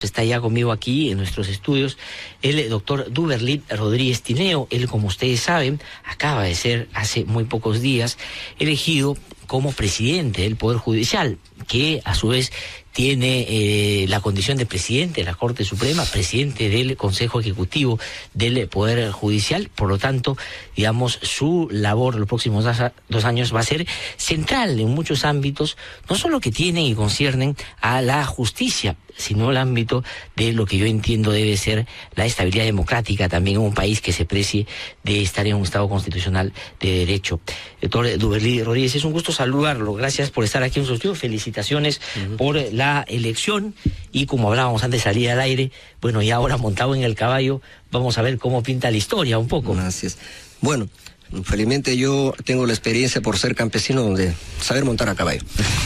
Está ya conmigo aquí en nuestros estudios el doctor Duberly Rodríguez Tineo. Él, como ustedes saben, acaba de ser hace muy pocos días elegido como presidente del Poder Judicial, que a su vez tiene la condición de presidente de la Corte Suprema, presidente del Consejo Ejecutivo del Poder Judicial. Por lo tanto, digamos, su labor los próximos 2 años va a ser central en muchos ámbitos, no solo que tienen y conciernen a la justicia, sino el ámbito de lo que yo entiendo debe ser la estabilidad democrática también en un país que se precie de estar en un Estado constitucional de derecho. Doctor Duberly Rodríguez, es un gusto saludarlo. Gracias por estar aquí en nuestro estudio. Felicitaciones por la elección. Y como hablábamos antes de salir al aire, bueno, y ahora montado en el caballo, vamos a ver cómo pinta la historia un poco. Gracias. Bueno, felizmente yo tengo la experiencia por ser campesino de saber montar a caballo,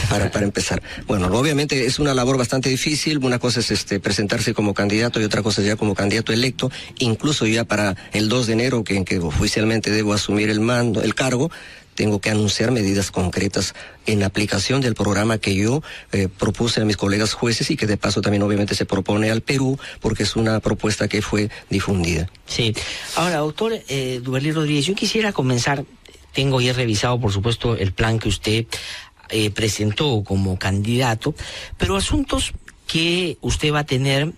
para empezar. Bueno, obviamente es una labor bastante difícil. Una cosa es presentarse como candidato y otra cosa es ya como candidato electo. Incluso ya para el 2 de enero, en que oficialmente debo asumir el cargo, tengo que anunciar medidas concretas en aplicación del programa que yo propuse a mis colegas jueces y que de paso también obviamente se propone al Perú, porque es una propuesta que fue difundida. Sí. Ahora, doctor Duberly Rodríguez, yo quisiera comenzar, tengo ya revisado por supuesto el plan que usted presentó como candidato, pero asuntos que usted va a tener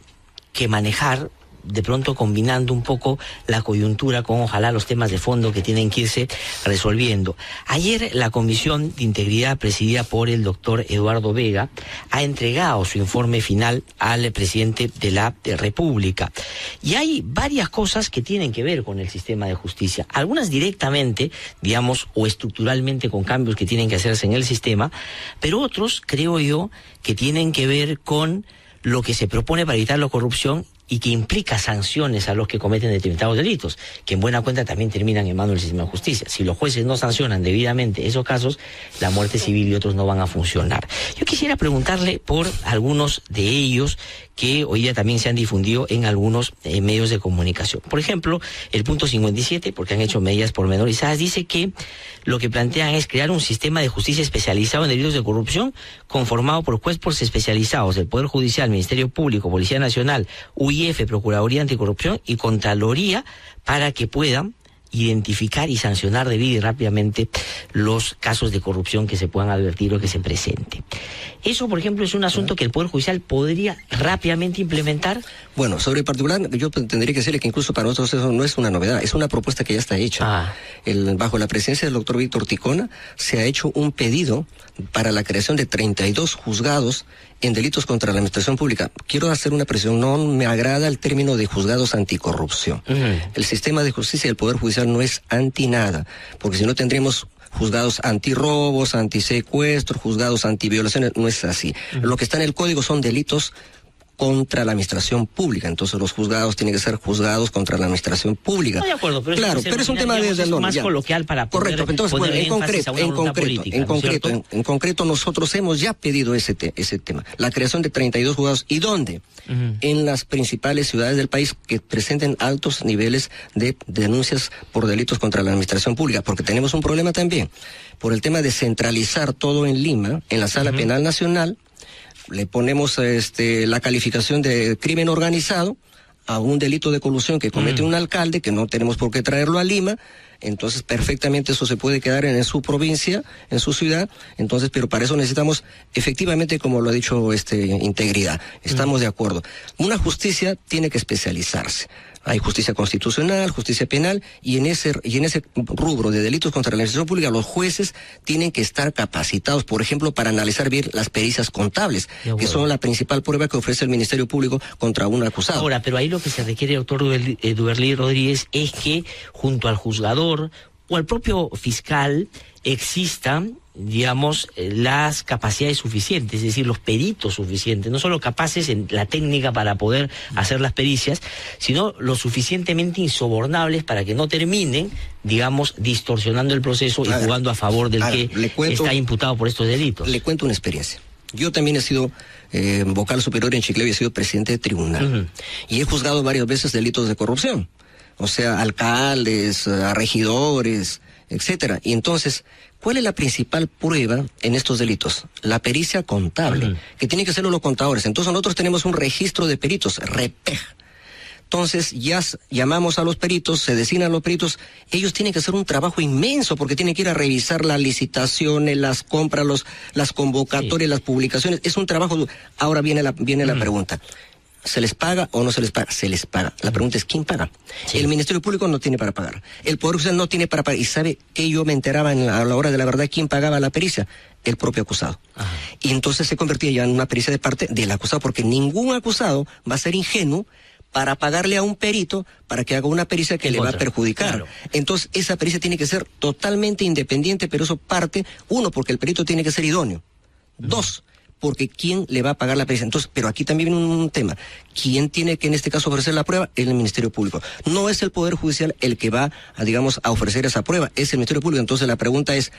que manejar, de pronto combinando un poco la coyuntura con ojalá los temas de fondo que tienen que irse resolviendo. Ayer la Comisión de Integridad presidida por el doctor Eduardo Vega ha entregado su informe final al presidente de la República. Y hay varias cosas que tienen que ver con el sistema de justicia. Algunas directamente, digamos, o estructuralmente con cambios que tienen que hacerse en el sistema, pero otros, creo yo, que tienen que ver con lo que se propone para evitar la corrupción y que implica sanciones a los que cometen determinados delitos, que en buena cuenta también terminan en manos del sistema de justicia. Si los jueces no sancionan debidamente esos casos, la muerte civil y otros no van a funcionar. Yo quisiera preguntarle por algunos de ellos que hoy día también se han difundido en algunos medios de comunicación. Por ejemplo, el punto 57, porque han hecho medidas pormenorizadas, dice que lo que plantean es crear un sistema de justicia especializado en delitos de corrupción, conformado por cuerpos especializados del Poder Judicial, Ministerio Público, Policía Nacional, UIF, Procuraduría Anticorrupción y Contraloría, para que puedan identificar y sancionar debida y rápidamente los casos de corrupción que se puedan advertir o que se presente. Eso, por ejemplo, es un asunto que el Poder Judicial podría rápidamente implementar. Bueno, sobre particular, yo tendría que decirle que incluso para nosotros eso no es una novedad, es una propuesta que ya está hecha. Bajo la presidencia del doctor Víctor Ticona, se ha hecho un pedido para la creación de 32 juzgados en delitos contra la administración pública. Quiero hacer una precisión, no me agrada el término de juzgados anticorrupción. El sistema de justicia del Poder Judicial no es anti nada, porque si no tendríamos juzgados antirrobos, antisecuestros, juzgados antiviolaciones, no es así. Lo que está en el código son delitos contra la administración pública, entonces los juzgados tienen que ser juzgados contra la administración pública. Estoy de acuerdo, pero claro, pero es un tema de más coloquial para poder, correcto. Entonces, bueno, en concreto nosotros hemos ya pedido ese tema, la creación de 32 juzgados. ¿Y dónde? En las principales ciudades del país que presenten altos niveles de denuncias por delitos contra la administración pública, porque tenemos un problema también por el tema de centralizar todo en Lima, en la Sala Penal Nacional. Le ponemos la calificación de crimen organizado a un delito de colusión que comete un alcalde, que no tenemos por qué traerlo a Lima. Entonces perfectamente eso se puede quedar en su provincia, en su ciudad. Entonces, pero para eso necesitamos efectivamente, como lo ha dicho integridad. Estamos de acuerdo. Una justicia tiene que especializarse. Hay justicia constitucional, justicia penal, y en ese rubro de delitos contra la administración pública, los jueces tienen que estar capacitados, por ejemplo, para analizar bien las pericias contables, que son la principal prueba que ofrece el Ministerio Público contra un acusado. Ahora, pero ahí lo que se requiere, doctor Duberly Rodríguez, es que junto al juzgador o al propio fiscal existan, digamos, las capacidades suficientes, es decir, los peritos suficientes, no solo capaces en la técnica para poder hacer las pericias, sino lo suficientemente insobornables para que no terminen, digamos, distorsionando el proceso y jugando a favor del que está imputado por estos delitos. Le cuento una experiencia. Yo también he sido vocal superior en Chiclayo y he sido presidente de tribunal. Y he juzgado varias veces delitos de corrupción. O sea, alcaldes, regidores, etcétera. Y entonces, ¿cuál es la principal prueba en estos delitos? La pericia contable, que tienen que hacerlo los contadores. Entonces nosotros tenemos un registro de peritos, REPEG. Entonces ya llamamos a los peritos, se designan los peritos, ellos tienen que hacer un trabajo inmenso porque tienen que ir a revisar las licitaciones, las compras, las convocatorias, las publicaciones. Es un trabajo. Ahora viene la pregunta. ¿Se les paga o no se les paga? Se les paga. La pregunta es, ¿quién paga? Sí. El Ministerio Público no tiene para pagar. El Poder Judicial no tiene para pagar. ¿Y sabe que yo me enteraba a la hora de la verdad quién pagaba la pericia? El propio acusado. Ajá. Y entonces se convertía ya en una pericia de parte del acusado, porque ningún acusado va a ser ingenuo para pagarle a un perito para que haga una pericia que le va a perjudicar. Claro. Entonces, esa pericia tiene que ser totalmente independiente, pero eso parte, uno, porque el perito tiene que ser idóneo. Dos, porque ¿quién le va a pagar la pericia? Entonces, pero aquí también viene un tema. ¿Quién tiene que en este caso ofrecer la prueba? El Ministerio Público. No es el Poder Judicial el que va a ofrecer esa prueba, es el Ministerio Público. Entonces la pregunta es,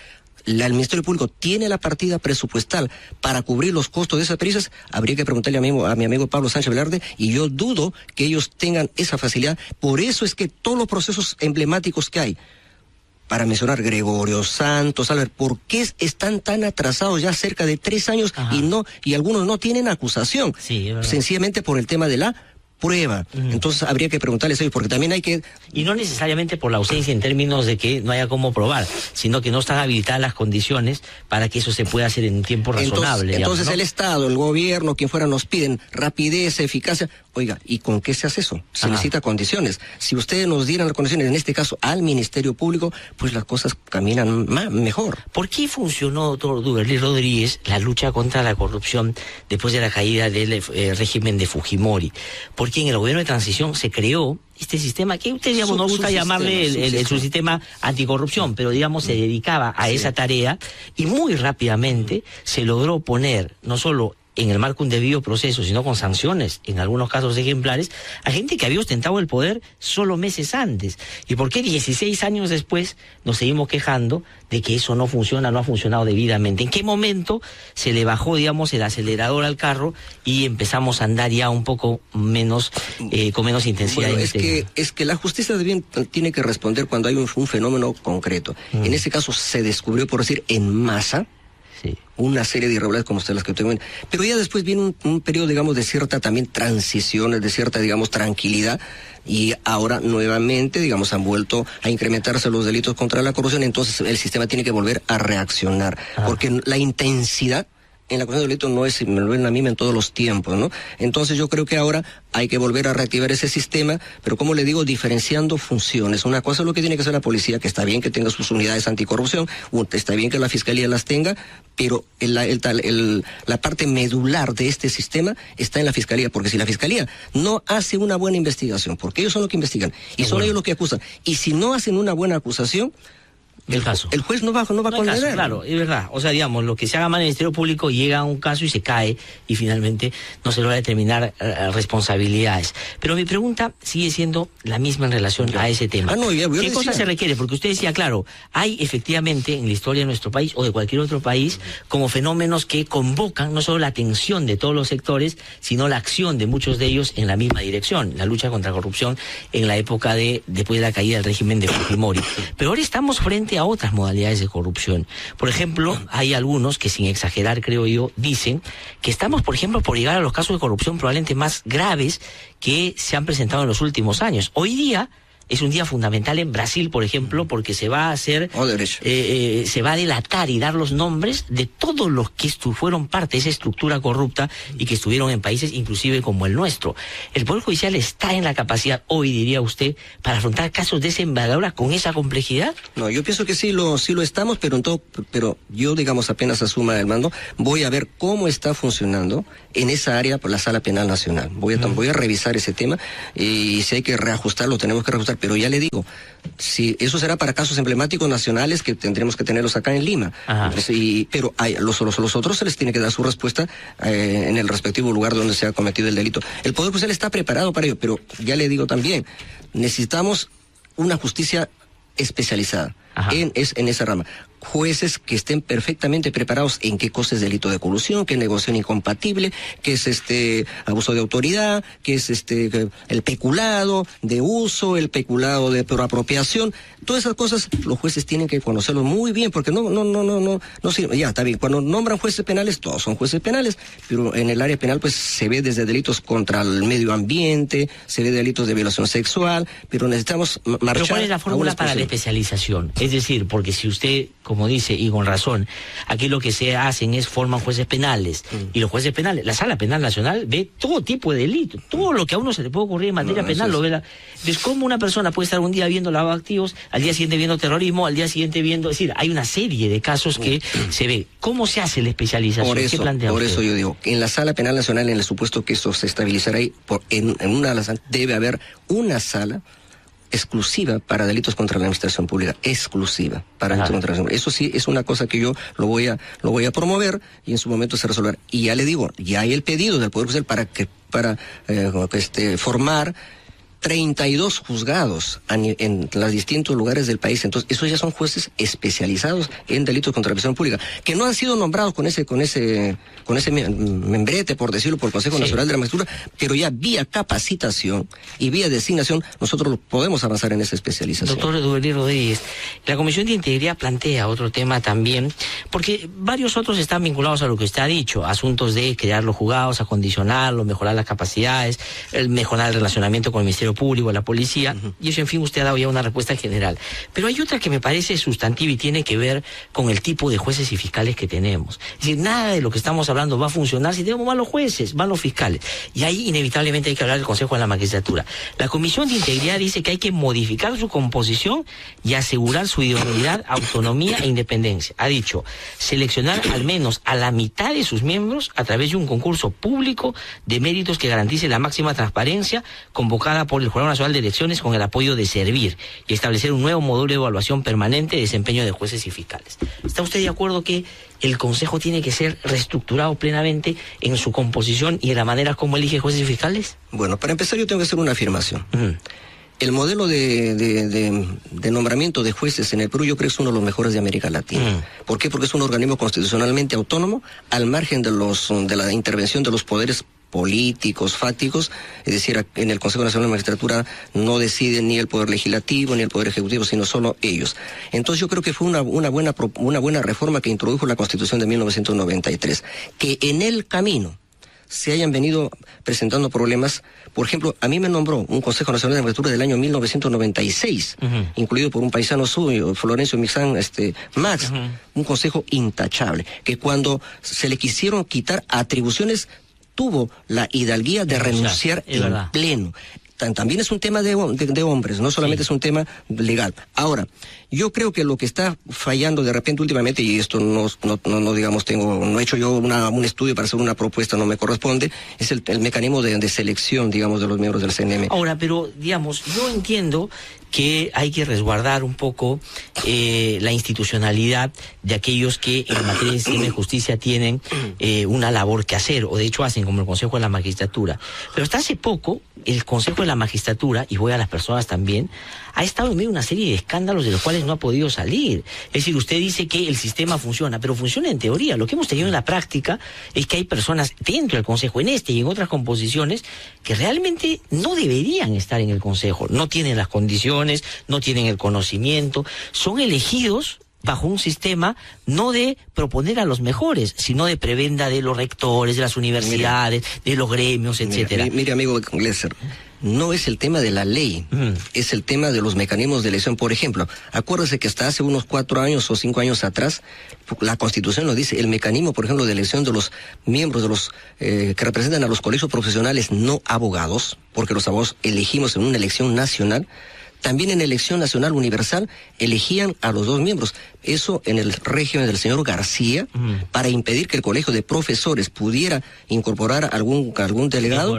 ¿el Ministerio Público tiene la partida presupuestal para cubrir los costos de esas pericias? Habría que preguntarle a mi amigo Pablo Sánchez Velarde, y yo dudo que ellos tengan esa facilidad. Por eso es que todos los procesos emblemáticos que hay, para mencionar Gregorio Santos, Álvaro, ¿por qué están tan atrasados ya cerca de 3 años? Ajá. y algunos no tienen acusación? Sí, sencillamente por el tema de la prueba. Entonces habría que preguntarles a ellos, porque también hay que... Y no necesariamente por la ausencia en términos de que no haya cómo probar, sino que no están habilitadas las condiciones para que eso se pueda hacer en un tiempo razonable. Entonces ¿no? El Estado, el gobierno, quien fuera, nos piden rapidez, eficacia. Oiga, ¿y con qué se hace eso? Se necesita condiciones. Si ustedes nos dieran las condiciones, en este caso al Ministerio Público, pues las cosas caminan mejor. ¿Por qué funcionó, doctor Duberly Rodríguez, la lucha contra la corrupción después de la caída del régimen de Fujimori? Porque en el gobierno de transición se creó este sistema que usted, digamos, no gusta llamarle su sistema anticorrupción, pero digamos se dedicaba a esa tarea, y muy rápidamente se logró poner no solo en el marco un debido proceso, sino con sanciones, en algunos casos ejemplares, a gente que había ostentado el poder solo meses antes. ¿Y por qué 16 años después nos seguimos quejando de que eso no funciona, no ha funcionado debidamente? ¿En qué momento se le bajó, digamos, el acelerador al carro y empezamos a andar ya un poco menos, con menos intensidad? Bueno, es que la justicia tiene que responder cuando hay un fenómeno concreto. En ese caso se descubrió, por decir, en masa, una serie de irregularidades como las que tengo. Pero ya después viene un periodo, digamos, de cierta también transición, de cierta, digamos, tranquilidad, y ahora nuevamente, digamos, han vuelto a incrementarse los delitos contra la corrupción. Entonces el sistema tiene que volver a reaccionar, porque la intensidad en la cuestión del delito no es la misma en todos los tiempos, ¿no? Entonces yo creo que ahora hay que volver a reactivar ese sistema, pero como le digo, diferenciando funciones. Una cosa es lo que tiene que hacer la policía, que está bien que tenga sus unidades anticorrupción, está bien que la fiscalía las tenga, pero la parte medular de este sistema está en la fiscalía, porque si la fiscalía no hace una buena investigación, porque ellos son los que investigan, y son ellos los que acusan, y si no hacen una buena acusación, el juez no va a condenar. Claro, es verdad. O sea, digamos, lo que se haga mal en el Ministerio Público llega a un caso y se cae, y finalmente no se logra determinar responsabilidades. Pero mi pregunta sigue siendo la misma en relación a ese tema. ¿Qué cosa se requiere? Porque usted decía, claro, hay efectivamente en la historia de nuestro país o de cualquier otro país como fenómenos que convocan no solo la atención de todos los sectores, sino la acción de muchos de ellos en la misma dirección, la lucha contra la corrupción en la época después de la caída del régimen de Fujimori. Pero ahora estamos frente a otras modalidades de corrupción. Por ejemplo, hay algunos que, sin exagerar, creo yo, dicen que estamos, por ejemplo, por llegar a los casos de corrupción probablemente más graves que se han presentado en los últimos años. Hoy día es un día fundamental en Brasil, por ejemplo, porque se va a hacer, se va a delatar y dar los nombres de todos los que fueron parte de esa estructura corrupta y que estuvieron en países inclusive como el nuestro. ¿El Poder Judicial está en la capacidad hoy, diría usted, para afrontar casos de esa envergadura con esa complejidad? No, yo pienso que sí lo estamos, pero yo, digamos, apenas asuma el mando, voy a ver cómo está funcionando en esa área por la Sala Penal Nacional. Voy a revisar ese tema, y si hay que reajustarlo, tenemos que reajustar. Pero ya le digo, si eso será para casos emblemáticos nacionales que tendremos que tenerlos acá en Lima. Pero los otros se les tiene que dar su respuesta en el respectivo lugar donde se ha cometido el delito. El Poder Judicial está preparado para ello, pero ya le digo también, necesitamos una justicia especializada en esa rama. jueces que estén perfectamente preparados en qué cosa es delito de colusión, qué es negociación incompatible, qué es abuso de autoridad, qué es el peculado de uso, el peculado de apropiación. Todas esas cosas los jueces tienen que conocerlo muy bien, porque no sirve. Ya, está bien, cuando nombran jueces penales, todos son jueces penales, pero en el área penal pues se ve desde delitos contra el medio ambiente, se ve delitos de violación sexual, pero necesitamos marchar. ¿Pero cuál es la fórmula para la especialización? Es decir, porque si usted, como dice, y con razón, aquí lo que se hacen es forman jueces penales, y los jueces penales, la Sala Penal Nacional ve todo tipo de delitos, todo lo que a uno se le puede ocurrir en materia penal, lo ve. Entonces, ¿cómo una persona puede estar un día viendo lavado de activos, al día siguiente viendo terrorismo, al día siguiente viendo, es decir, hay una serie de casos que se ve. ¿Cómo se hace la especialización? ¿Qué plantea usted? Por eso yo digo, en la Sala Penal Nacional, en el supuesto que esto se estabilizará ahí, en una de las debe haber una sala exclusiva para delitos contra la administración pública, exclusiva para delitos contra la administración. Eso sí es una cosa que yo lo voy a promover y en su momento se resolverá. Y ya le digo, ya hay el pedido del Poder Judicial para formar 32 juzgados en los distintos lugares del país. Entonces, esos ya son jueces especializados en delitos contra la administración pública, que no han sido nombrados con ese membrete, por decirlo, por el Consejo Nacional de la Magistratura, pero ya vía capacitación y vía designación, nosotros podemos avanzar en esa especialización. Doctor Duvalín Rodríguez, la Comisión de Integridad plantea otro tema también, porque varios otros están vinculados a lo que usted ha dicho, asuntos de crear los juzgados, acondicionarlos, mejorar las capacidades, mejorar el relacionamiento con el Ministerio Público, la policía, y eso, en fin, usted ha dado ya una respuesta general. Pero hay otra que me parece sustantiva y tiene que ver con el tipo de jueces y fiscales que tenemos. Es decir, nada de lo que estamos hablando va a funcionar si tenemos malos jueces, malos fiscales. Y ahí inevitablemente hay que hablar del Consejo de la Magistratura. La Comisión de Integridad dice que hay que modificar su composición y asegurar su idoneidad, autonomía e independencia. Ha dicho, seleccionar al menos a la mitad de sus miembros a través de un concurso público de méritos que garantice la máxima transparencia, convocada por el Jurado Nacional de Elecciones con el apoyo de Servir, y establecer un nuevo módulo de evaluación permanente de desempeño de jueces y fiscales. ¿Está usted de acuerdo que el Consejo tiene que ser reestructurado plenamente en su composición y en la manera como elige jueces y fiscales? Bueno, para empezar yo tengo que hacer una afirmación. El modelo de nombramiento de jueces en el Perú yo creo que es uno de los mejores de América Latina. ¿Por qué? Porque es un organismo constitucionalmente autónomo, al margen de la intervención de los poderes políticos, fácticos, es decir, en el Consejo Nacional de Magistratura no deciden ni el Poder Legislativo ni el Poder Ejecutivo, sino solo ellos. Entonces yo creo que fue una buena reforma que introdujo la Constitución de 1993, que en el camino se hayan venido presentando problemas. Por ejemplo, a mí me nombró un Consejo Nacional de Magistratura del año 1996, incluido por un paisano suyo, Florencio Mixán Max, un consejo intachable, que cuando se le quisieron quitar atribuciones tuvo la hidalguía de renunciar en pleno. También es un tema de hombres, no solamente es un tema legal. Ahora, yo creo que lo que está fallando de repente últimamente, y esto no digamos, no he hecho yo un estudio para hacer una propuesta, no me corresponde, es el mecanismo de selección, digamos, de los miembros del CNM. Ahora, pero, digamos, yo entiendo que hay que resguardar un poco la institucionalidad de aquellos que en materia de sistema de justicia tienen una labor que hacer, o de hecho hacen, como el Consejo de la Magistratura. Pero hasta hace poco, el Consejo de la Magistratura, y voy a las personas también, ha estado en medio de una serie de escándalos de los cuales no ha podido salir. Es decir, usted dice que el sistema funciona, pero funciona en teoría. Lo que hemos tenido en la práctica es que hay personas dentro del Consejo, en y en otras composiciones, que realmente no deberían estar en el Consejo. No tienen las condiciones, no tienen el conocimiento, son elegidos bajo un sistema no de proponer a los mejores, sino de prebenda de los rectores, de las universidades, de los gremios, etcétera. Mire, amigo Glesser, no es el tema de la ley, es el tema de los mecanismos de elección. Por ejemplo, acuérdese que hasta hace unos 4 años o 5 años atrás, la Constitución nos dice, el mecanismo, por ejemplo, de elección de los miembros de los que representan a los colegios profesionales no abogados, porque los abogados elegimos en una elección nacional. También en elección nacional universal elegían a los 2 miembros. Eso en el régimen del señor García, para impedir que el colegio de profesores pudiera incorporar algún delegado.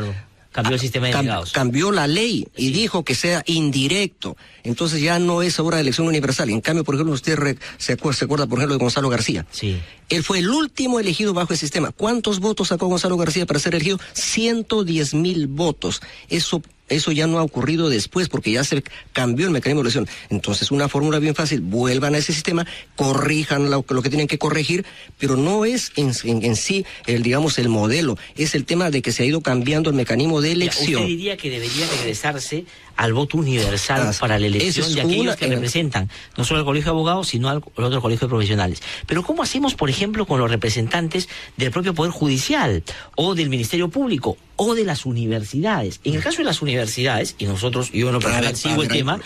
Cambió el sistema de delegados. Cambió la ley y dijo que sea indirecto. Entonces ya no es ahora elección universal. En cambio, por ejemplo, usted se acuerda, por ejemplo, de Gonzalo García. Sí. Él fue el último elegido bajo el sistema. ¿Cuántos votos sacó Gonzalo García para ser elegido? 110,000 votos. Eso eso ya no ha ocurrido después, porque ya se cambió el mecanismo de elección. Entonces, una fórmula bien fácil, vuelvan a ese sistema, corrijan lo que tienen que corregir, pero no es en sí, el modelo, es el tema de que se ha ido cambiando el mecanismo de elección. ¿Usted diría que debería regresarse al voto universal para la elección de aquellos que representan no solo al Colegio de Abogados, sino al otro Colegio de Profesionales? Pero ¿cómo hacemos, por ejemplo, con los representantes del propio Poder Judicial, o del Ministerio Público, o de las universidades? En el caso de las universidades, y nosotros, yo en lo personal sigo el tema,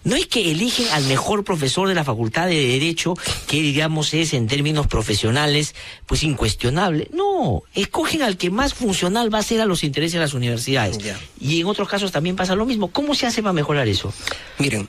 no es que eligen al mejor profesor de la Facultad de Derecho, que digamos es en términos profesionales, pues incuestionable. No, escogen al que más funcional va a ser a los intereses de las universidades. Y en otros casos también pasa lo mismo. ¿Cómo se hace para mejorar eso? Miren,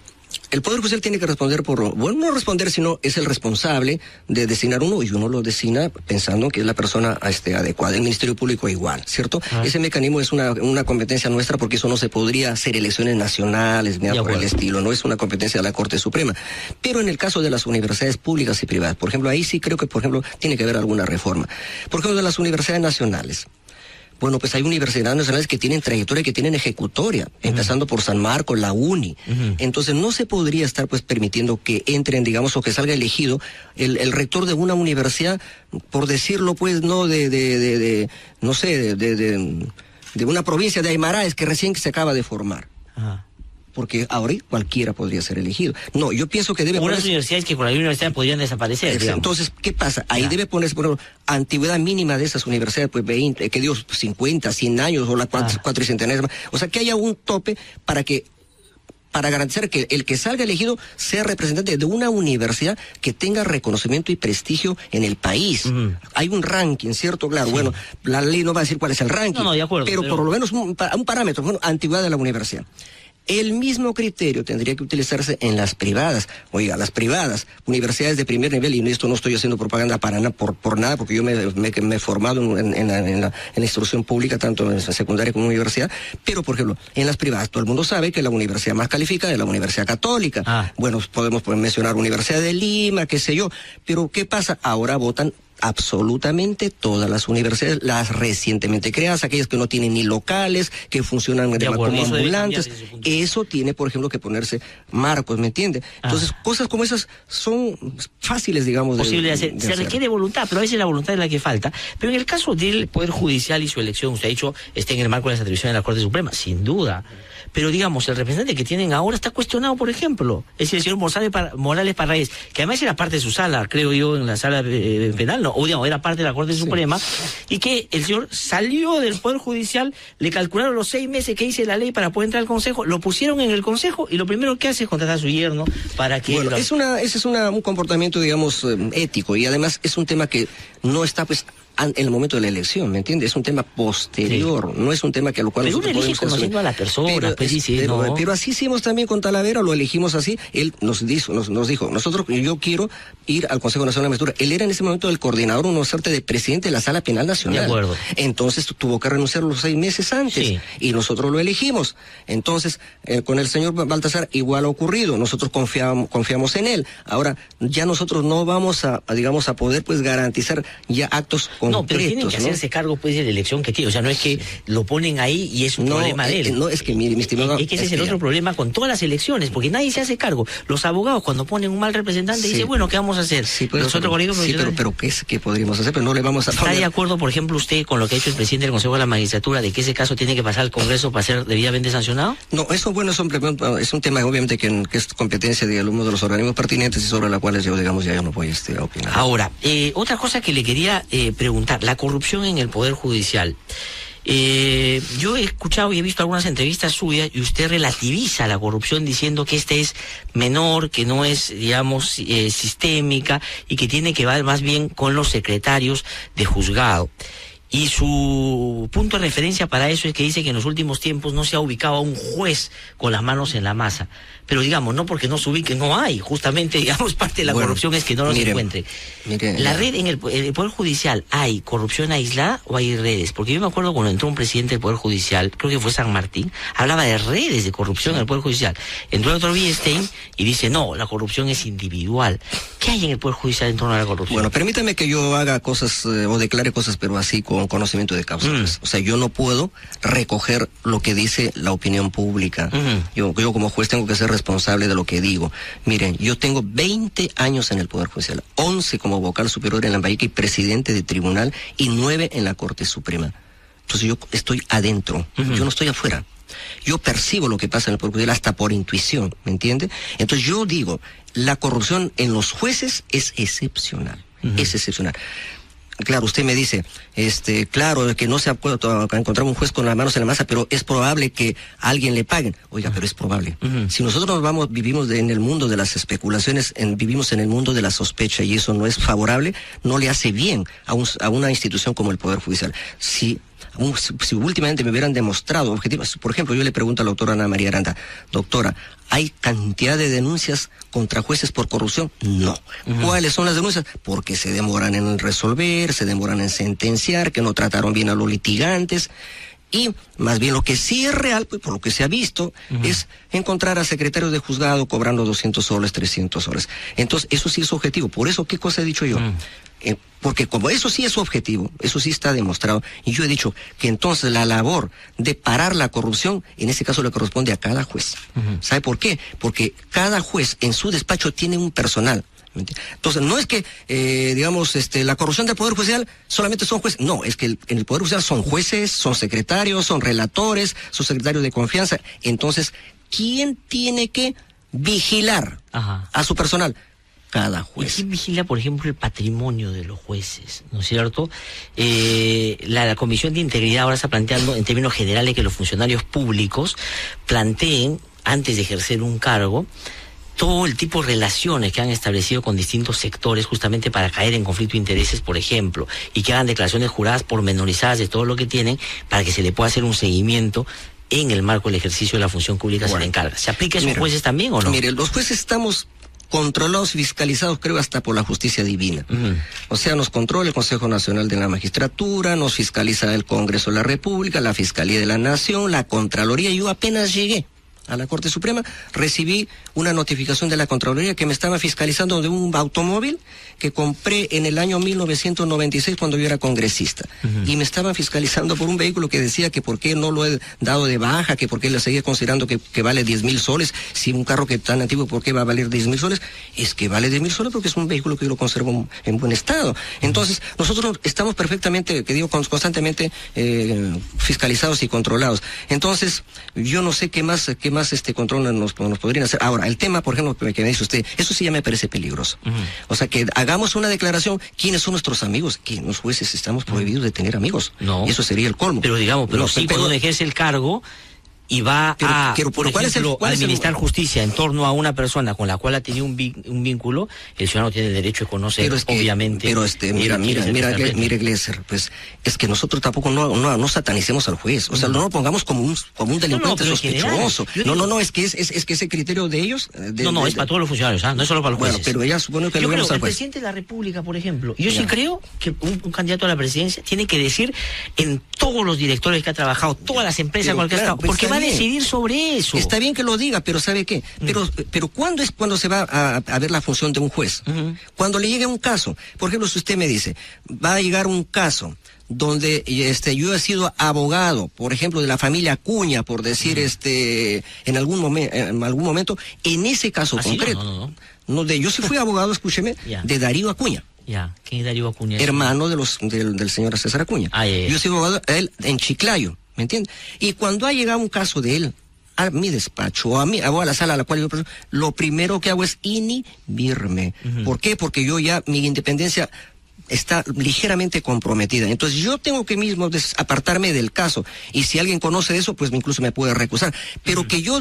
el Poder Judicial tiene que responder no responder, sino es el responsable de designar uno, y uno lo designa pensando que es la persona adecuada. El Ministerio Público igual, ¿cierto? Ese mecanismo es una competencia nuestra, porque eso no se podría hacer elecciones nacionales, ni nada por el estilo, no es una competencia de la Corte Suprema. Pero en el caso de las universidades públicas y privadas, por ejemplo, ahí sí creo que, por ejemplo, tiene que haber alguna reforma. Por ejemplo, de las universidades nacionales. Bueno, pues hay universidades nacionales que tienen trayectoria, que tienen ejecutoria, empezando por San Marcos, la UNI. Entonces no se podría estar pues permitiendo que entren, digamos, o que salga elegido el rector de una universidad, por decirlo pues, no de una provincia de Aymaraes que recién se acaba de formar. Porque ahora cualquiera podría ser elegido. No, yo pienso que debe ponerse... Unas universidades que con la universidad podrían desaparecer, digamos. Entonces, ¿qué pasa? Ahí debe ponerse, por ejemplo, antigüedad mínima de esas universidades, pues 20, que Dios, 50, 100 años, o la cuatricentenaria. O sea, que haya un tope para garantizar que el que salga elegido sea representante de una universidad que tenga reconocimiento y prestigio en el país. Hay un ranking, ¿cierto? Claro, bueno, la ley no va a decir cuál es el ranking, de acuerdo, pero por lo menos un parámetro, bueno, antigüedad de la universidad. El mismo criterio tendría que utilizarse en las privadas. Oiga, las privadas, universidades de primer nivel, y esto no estoy haciendo propaganda por nada, porque yo me he formado en la instrucción pública, tanto en secundaria como en universidad, pero por ejemplo, en las privadas, todo el mundo sabe que la universidad más calificada es la Universidad Católica. Bueno, podemos mencionar Universidad de Lima, qué sé yo, pero ¿qué pasa? Ahora votan absolutamente todas las universidades, las recientemente creadas, aquellas que no tienen ni locales, que funcionan como ambulantes. Eso tiene, por ejemplo, que ponerse marcos, ¿me entiende? Entonces, cosas como esas son fáciles, digamos, posible de hacer. Se requiere voluntad, pero a veces la voluntad es la que falta. Pero en el caso del Poder Judicial y su elección, usted ha dicho, está en el marco de las atribuciones de la Corte Suprema, sin duda. Pero digamos, el representante que tienen ahora está cuestionado, por ejemplo. Es decir, el señor Morales Parraez, que además era parte de su sala, creo yo, en la sala penal, no, o digamos, era parte de la Corte Suprema, y que el señor salió del Poder Judicial, le calcularon los 6 meses que hice la ley para poder entrar al Consejo, lo pusieron en el Consejo, y lo primero que hace es contratar a su yerno para que... Bueno, ese es un comportamiento, digamos, ético, y además es un tema que no está, pues, en el momento de la elección, ¿me entiendes? Es un tema posterior, no es un tema que a lo cual... Pero uno elige conociendo a la persona, pero así hicimos también con Talavera, lo elegimos así. Él nos dijo, yo quiero ir al Consejo Nacional de Magistratura. Él era en ese momento el coordinador, una suerte de presidente de la Sala Penal Nacional. De acuerdo. Entonces tuvo que renunciar los 6 meses antes, y nosotros lo elegimos. Entonces, con el señor Baltasar igual ha ocurrido, nosotros confiamos en él. Ahora, ya nosotros no vamos a poder, pues, garantizar ya actos concretos. No, pero tienen que hacerse cargo, pues, de la elección que tiene. O sea, no es que lo ponen ahí y es un problema de él. No, es que, mire, mi estimado... Es que ese es el otro problema con todas las elecciones, porque nadie se hace cargo. Los abogados, cuando ponen un mal representante, dicen, bueno, ¿qué vamos a hacer? Pero ¿qué podríamos hacer? Pero no le vamos a... ¿Está de acuerdo, por ejemplo, usted con lo que ha hecho el presidente del Consejo de la Magistratura, de que ese caso tiene que pasar al Congreso para ser debidamente sancionado? No, eso, bueno, es un tema, obviamente, que es competencia de uno de los organismos pertinentes y sobre la cual yo, digamos, ya yo no voy a opinar. Ahora, otra cosa que le quería preguntar, la corrupción en el Poder Judicial. Yo he escuchado y he visto algunas entrevistas suyas y usted relativiza la corrupción diciendo que esta es menor, que no es, digamos, sistémica y que tiene que ver más bien con los secretarios de juzgado. Y su punto de referencia para eso es que dice que en los últimos tiempos no se ha ubicado a un juez con las manos en la masa. Pero digamos, no porque no se ubique, no hay. Justamente, digamos, parte de la corrupción es que no los encuentre. La red en el Poder Judicial, ¿hay corrupción aislada o hay redes? Porque yo me acuerdo cuando entró un presidente del Poder Judicial, creo que fue San Martín, hablaba de redes de corrupción en el Poder Judicial. Entró el doctor Villestein y dice, no, la corrupción es individual. ¿Qué hay en el Poder Judicial en torno a la corrupción? Bueno, permítame que yo haga cosas o declare cosas, pero así con con conocimiento de causa. O sea, yo no puedo recoger lo que dice la opinión pública. Yo como juez tengo que ser responsable de lo que digo. Miren, yo tengo 20 años en el Poder Judicial, 11 como vocal superior en Lambayeque y presidente de tribunal, y 9 en la Corte Suprema. Entonces yo estoy adentro, yo no estoy afuera. Yo percibo lo que pasa en el Poder Judicial hasta por intuición, ¿me entiende? Entonces yo digo, la corrupción en los jueces es excepcional, es excepcional. Claro, usted me dice, claro, que no se ha encontrado un juez con las manos en la masa, pero es probable que a alguien le paguen. Oiga, pero es probable. Si nosotros vivimos en el mundo de las especulaciones, vivimos en el mundo de la sospecha, y eso no es favorable, no le hace bien a una institución como el Poder Judicial. Si últimamente me hubieran demostrado objetivos, por ejemplo, yo le pregunto a la doctora Ana María Aranda, doctora, ¿hay cantidad de denuncias contra jueces por corrupción? No. ¿Cuáles son las denuncias? Porque se demoran en resolver, se demoran en sentenciar, que no trataron bien a los litigantes. Y más bien lo que sí es real, pues por lo que se ha visto, es encontrar a secretarios de juzgado cobrando 200 soles, 300 soles. Entonces, eso sí es objetivo. Por eso, ¿qué cosa he dicho yo? Porque como eso sí es objetivo, eso sí está demostrado, y yo he dicho que entonces la labor de parar la corrupción, en ese caso le corresponde a cada juez. ¿Sabe por qué? Porque cada juez en su despacho tiene un personal. Entonces, no es que, la corrupción del Poder Judicial solamente son jueces. No, es que en el Poder Judicial son jueces, son secretarios, son relatores, son secretarios de confianza. Entonces, ¿quién tiene que vigilar a su personal? Cada juez. ¿Y quién vigila, por ejemplo, el patrimonio de los jueces? ¿No es cierto? La Comisión de Integridad ahora está planteando, en términos generales, que los funcionarios públicos planteen, antes de ejercer un cargo, todo el tipo de relaciones que han establecido con distintos sectores, justamente para caer en conflicto de intereses, por ejemplo, y que hagan declaraciones juradas pormenorizadas de todo lo que tienen, para que se le pueda hacer un seguimiento en el marco del ejercicio de la función pública. Se le encarga. ¿Se aplica a esos jueces también o no? Mire, los jueces estamos controlados y fiscalizados, creo, hasta por la justicia divina. O sea, nos controla el Consejo Nacional de la Magistratura, nos fiscaliza el Congreso de la República, la Fiscalía de la Nación, la Contraloría. Yo apenas llegué a la Corte Suprema, recibí una notificación de la Contraloría que me estaba fiscalizando de un automóvil que compré en el año 1996 cuando yo era congresista. Y me estaban fiscalizando por un vehículo que decía que por qué no lo he dado de baja, que por qué le seguía considerando que vale 10,000 soles. Si un carro que tan antiguo, ¿por qué va a valer 10,000 soles? Es que vale 10,000 soles porque es un vehículo que yo lo conservo en buen estado. Entonces, nosotros estamos perfectamente, constantemente fiscalizados y controlados. Entonces, yo no sé qué más control nos podrían hacer. Ahora, el tema, por ejemplo, que me dice usted, eso sí ya me parece peligroso. O sea, que hagamos una declaración, ¿quiénes son nuestros amigos? Que los jueces estamos prohibidos de tener amigos. No. Y eso sería el colmo. Pero digamos, cuando uno ejerce el cargo y va por ejemplo, a administrar justicia en torno a una persona con la cual ha tenido un vínculo, el ciudadano tiene derecho a conocer, obviamente. Pero mire, Glesser, pues es que nosotros tampoco no satanicemos al juez, o sea, no lo pongamos como un delincuente sospechoso. No, es que ese criterio de ellos. Es para todos los funcionarios, no es solo para los jueces. Bueno, pero ella supone que yo creo que el presidente de la República, por ejemplo, sí creo que un candidato a la presidencia tiene que decir en todos los directores que ha trabajado, todas las empresas con las que ha estado, porque va a decidir sobre eso. Está bien que lo diga, pero ¿sabe qué? Pero ¿cuándo es cuando se va a ver la función de un juez? Cuando le llegue un caso. Por ejemplo, si usted me dice, va a llegar un caso donde yo he sido abogado, por ejemplo, de la familia Acuña, por decir, en algún momento, en ese caso concreto. Yo sí fui abogado, escúcheme, de Darío Acuña. ¿Quién es Darío Acuña? Hermano del señor César Acuña. Yo soy abogado de él en Chiclayo, ¿me entiende? Y cuando ha llegado un caso de él a mi despacho o a la sala a la cual yo lo primero que hago es inhibirme. ¿Por qué? Porque yo ya mi independencia está ligeramente comprometida. Entonces yo tengo que mismo apartarme del caso. Y si alguien conoce eso, pues incluso me puede recusar. Pero que yo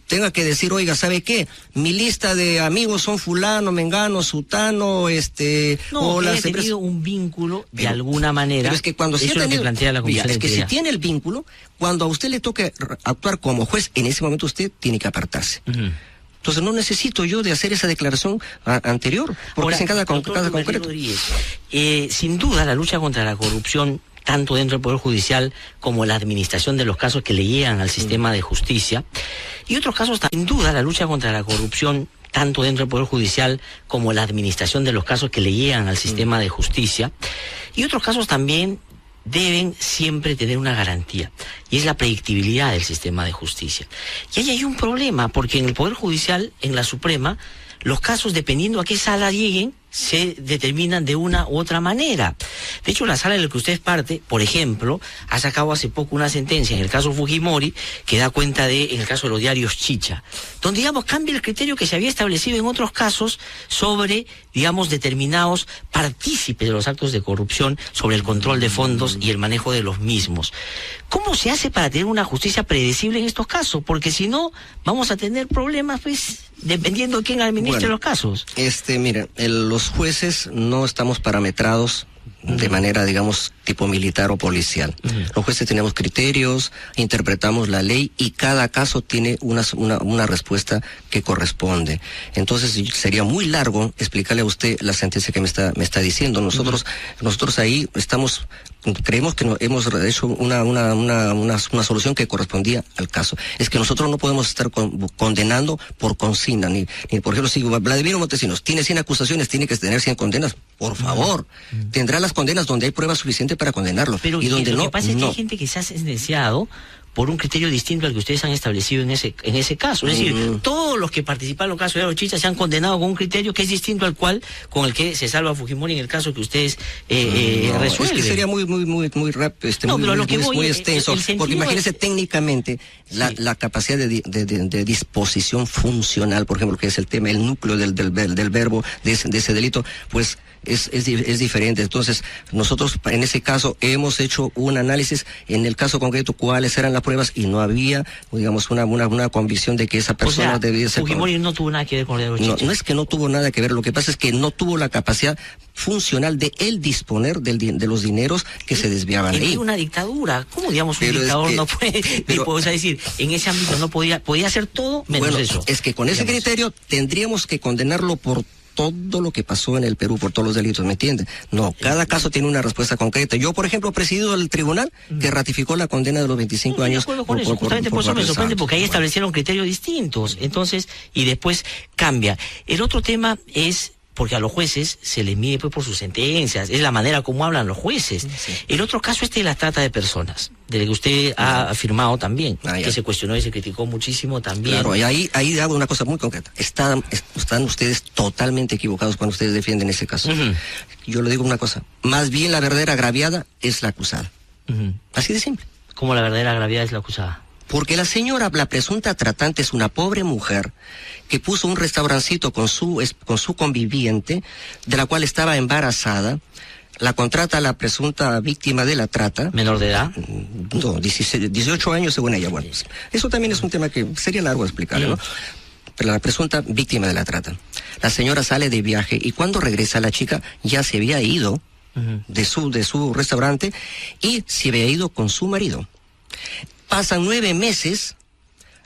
tenga que decir, oiga, ¿sabe qué? Mi lista de amigos son fulano, mengano, sutano, o las tenido un vínculo de alguna manera. Pero es que cuando eso es lo que plantea la Comisión. Es que si tiene el vínculo, cuando a usted le toque actuar como juez, en ese momento usted tiene que apartarse. Entonces no necesito yo de hacer esa declaración anterior, porque ahora, es en cada concreto. Sin duda, la lucha contra la corrupción, tanto dentro del Poder Judicial como la administración de los casos que le llegan al sistema de justicia, y otros casos, sin duda, la lucha contra la corrupción, tanto dentro del Poder Judicial como la administración de los casos que le llegan al sistema de justicia. Y otros casos también deben siempre tener una garantía, y es la predictibilidad del sistema de justicia. Y ahí hay un problema, porque en el Poder Judicial, en la Suprema, los casos, dependiendo a qué sala lleguen, se determinan de una u otra manera. De hecho, la sala en la que usted es parte, por ejemplo, ha sacado hace poco una sentencia en el caso Fujimori que da cuenta en el caso de los diarios Chicha, donde, digamos, cambia el criterio que se había establecido en otros casos sobre, digamos, determinados partícipes de los actos de corrupción, sobre el control de fondos y el manejo de los mismos. ¿Cómo se hace para tener una justicia predecible en estos casos? Porque si no, vamos a tener problemas, pues, dependiendo de quién administre los casos. Mira, los jueces no estamos parametrados de manera, digamos, tipo militar o policial. Los jueces tenemos criterios, interpretamos la ley y cada caso tiene una respuesta que corresponde. Entonces sería muy largo explicarle a usted la sentencia que me está diciendo. Nosotros ahí creemos que hemos hecho una solución que correspondía al caso. Es que nosotros no podemos estar condenando por consigna, ni por ejemplo, si Vladimiro Montesinos tiene 100 acusaciones, tiene que tener 100 condenas. Por favor, tendrá las condenas donde hay prueba suficiente para condenarlo. Pero y donde lo no, que pasa es que hay gente que se ha sentenciado por un criterio distinto al que ustedes han establecido en ese caso. Es decir, todos los que participaron en el caso de los Chichas se han condenado con un criterio que es distinto al con el que se salva Fujimori en el caso que ustedes resuelven. Es que sería muy rápido, muy extenso, porque imagínese técnicamente la capacidad de disposición funcional, por ejemplo, que es el tema, el núcleo del verbo de ese delito, pues es diferente. Entonces, nosotros en ese caso hemos hecho un análisis en el caso concreto cuáles eran las pruebas y no había, digamos, una convicción de que esa persona debía ser. Fujimori no tuvo nada que ver con el Chicha. No es que no tuvo nada que ver, lo que pasa es que no tuvo la capacidad funcional de él disponer de los dineros que se desviaban ahí. Era una dictadura. ¿Cómo, digamos, un dictador no puede? O sea, decir, en ese ámbito no podía hacer todo menos eso. Es que con ese criterio tendríamos que condenarlo por todo lo que pasó en el Perú, por todos los delitos, ¿me entiendes? No, cada caso tiene una respuesta concreta. Yo, por ejemplo, presido el tribunal que ratificó la condena de los 25 años. Justamente por eso me sorprende, porque ahí establecieron criterios distintos. Entonces, y después cambia. El otro tema es, porque a los jueces se les mide pues por sus sentencias, es la manera como hablan los jueces. Sí. El otro caso de la trata de personas, del que usted ha afirmado también, que se cuestionó y se criticó muchísimo también. Claro, y ahí hago una cosa muy concreta. Están ustedes totalmente equivocados cuando ustedes defienden ese caso. Yo le digo una cosa, más bien la verdadera agraviada es la acusada. Así de simple. ¿Cómo la verdadera agraviada es la acusada? Porque la señora, la presunta tratante, es una pobre mujer que puso un restaurancito con su conviviente, de la cual estaba embarazada. La contrata la presunta víctima de la trata. ¿Menor de edad? No, 18 años según ella. Bueno, eso también es un tema que sería largo explicarle, ¿no? Pero la presunta víctima de la trata. La señora sale de viaje y cuando regresa la chica ya se había ido de su restaurante y se había ido con su marido. Pasan 9 meses,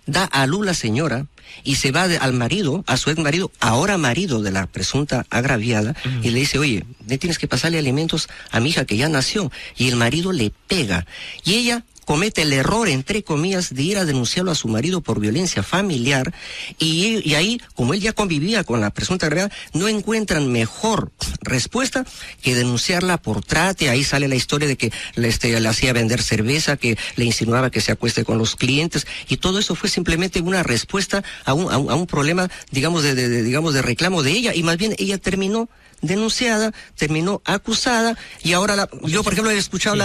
da a luz la señora y se va al marido, a su ex marido, ahora marido de la presunta agraviada, y le dice, oye, tienes que pasarle alimentos a mi hija que ya nació. Y el marido le pega. Y ella comete el error, entre comillas, de ir a denunciarlo a su marido por violencia familiar, y ahí, como él ya convivía con la presunta agraviada, no encuentran mejor respuesta que denunciarla por trate. Ahí sale la historia de que le hacía vender cerveza, que le insinuaba que se acueste con los clientes, y todo eso fue simplemente una respuesta a un problema, digamos, de reclamo de ella, y más bien ella terminó denunciada, terminó acusada, y ahora yo por ejemplo he escuchado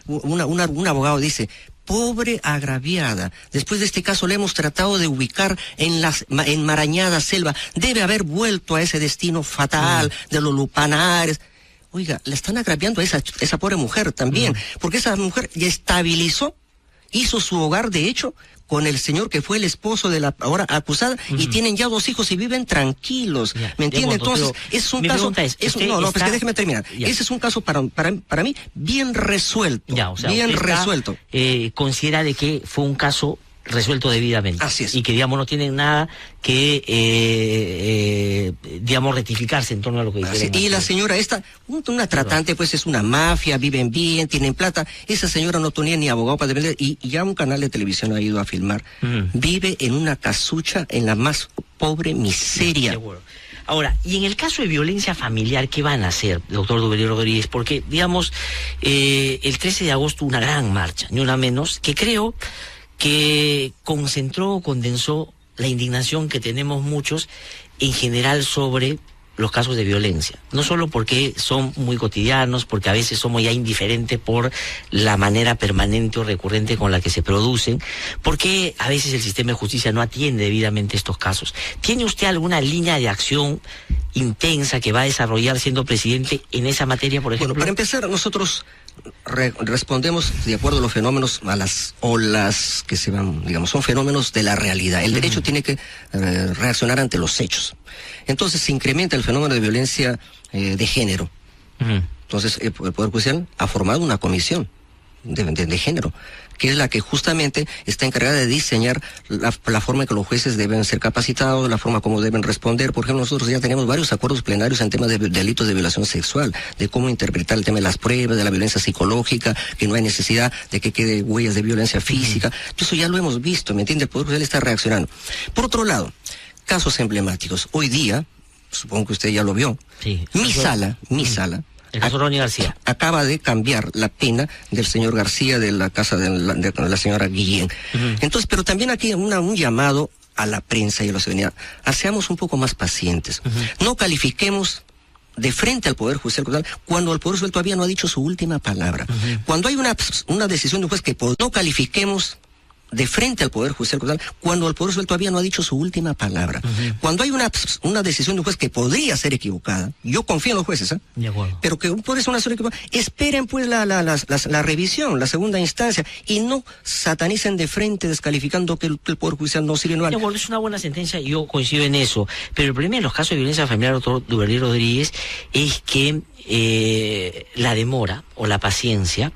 un abogado dice, pobre agraviada, después de este caso le hemos tratado de ubicar en la enmarañada selva, debe haber vuelto a ese destino fatal de los lupanares. Oiga, le están agraviando a esa pobre mujer también, porque esa mujer ya estabilizó, hizo su hogar de hecho con el señor que fue el esposo de la ahora acusada, y tienen ya 2 hijos y viven tranquilos, ¿me entiende? Entonces, es un caso, pues que déjeme terminar, ese es un caso para mí bien resuelto, bien resuelto. Considera de que fue un caso resuelto debidamente. Así es. Y que, digamos, no tienen nada que, digamos, rectificarse en torno a lo que dijeron. Y la señora esta, una tratante, pues es una mafia, viven bien, tienen plata. Esa señora no tenía ni abogado para defender, y ya un canal de televisión ha ido a filmar. Vive en una casucha en la más pobre miseria. Seguro. Ahora, y en el caso de violencia familiar, ¿qué van a hacer, doctor Duverger Rodríguez? Porque, digamos, el 13 de agosto una gran marcha, ni una menos, que creo que condensó la indignación que tenemos muchos en general sobre los casos de violencia. No solo porque son muy cotidianos, porque a veces somos ya indiferentes por la manera permanente o recurrente con la que se producen, porque a veces el sistema de justicia no atiende debidamente estos casos. ¿Tiene usted alguna línea de acción intensa que va a desarrollar siendo presidente en esa materia, por ejemplo? Bueno, para empezar, nosotros respondemos de acuerdo a los fenómenos, a las olas que se van, digamos, son fenómenos de la realidad. El derecho tiene que reaccionar ante los hechos. Entonces se incrementa el fenómeno de violencia de género. Entonces el Poder Judicial ha formado una comisión de género, que es la que justamente está encargada de diseñar la forma en que los jueces deben ser capacitados, la forma como deben responder. Por ejemplo, nosotros ya tenemos varios acuerdos plenarios en temas de delitos de violación sexual, de cómo interpretar el tema de las pruebas, de la violencia psicológica, que no hay necesidad de que quede huellas de violencia física. Eso ya lo hemos visto, ¿me entiende? El Poder Judicial está reaccionando. Por otro lado, casos emblemáticos. Hoy día, supongo que usted ya lo vio, sí. Mi sala, el caso Ronnie García acaba de cambiar la pena del señor García de la casa de la señora Guillén. Entonces, pero también aquí un llamado a la prensa y a la ciudadanía. Seamos un poco más pacientes. No califiquemos de frente al Poder Judicial cuando el Poder Judicial todavía no ha dicho su última palabra. Cuando hay una decisión de un juez que no califiquemos de frente al Poder Judicial cuando el Poder Judicial todavía no ha dicho su última palabra. Cuando hay una decisión de un juez que podría ser equivocada, yo confío en los jueces, de acuerdo, pero que puede ser una decisión equivocada, esperen pues la revisión, la segunda instancia, y no satanicen de frente descalificando que el Poder Judicial no sirve. De acuerdo, es una buena sentencia, yo coincido en eso, pero el problema en los casos de violencia familiar, doctor Duverger Rodríguez, es que la demora o la paciencia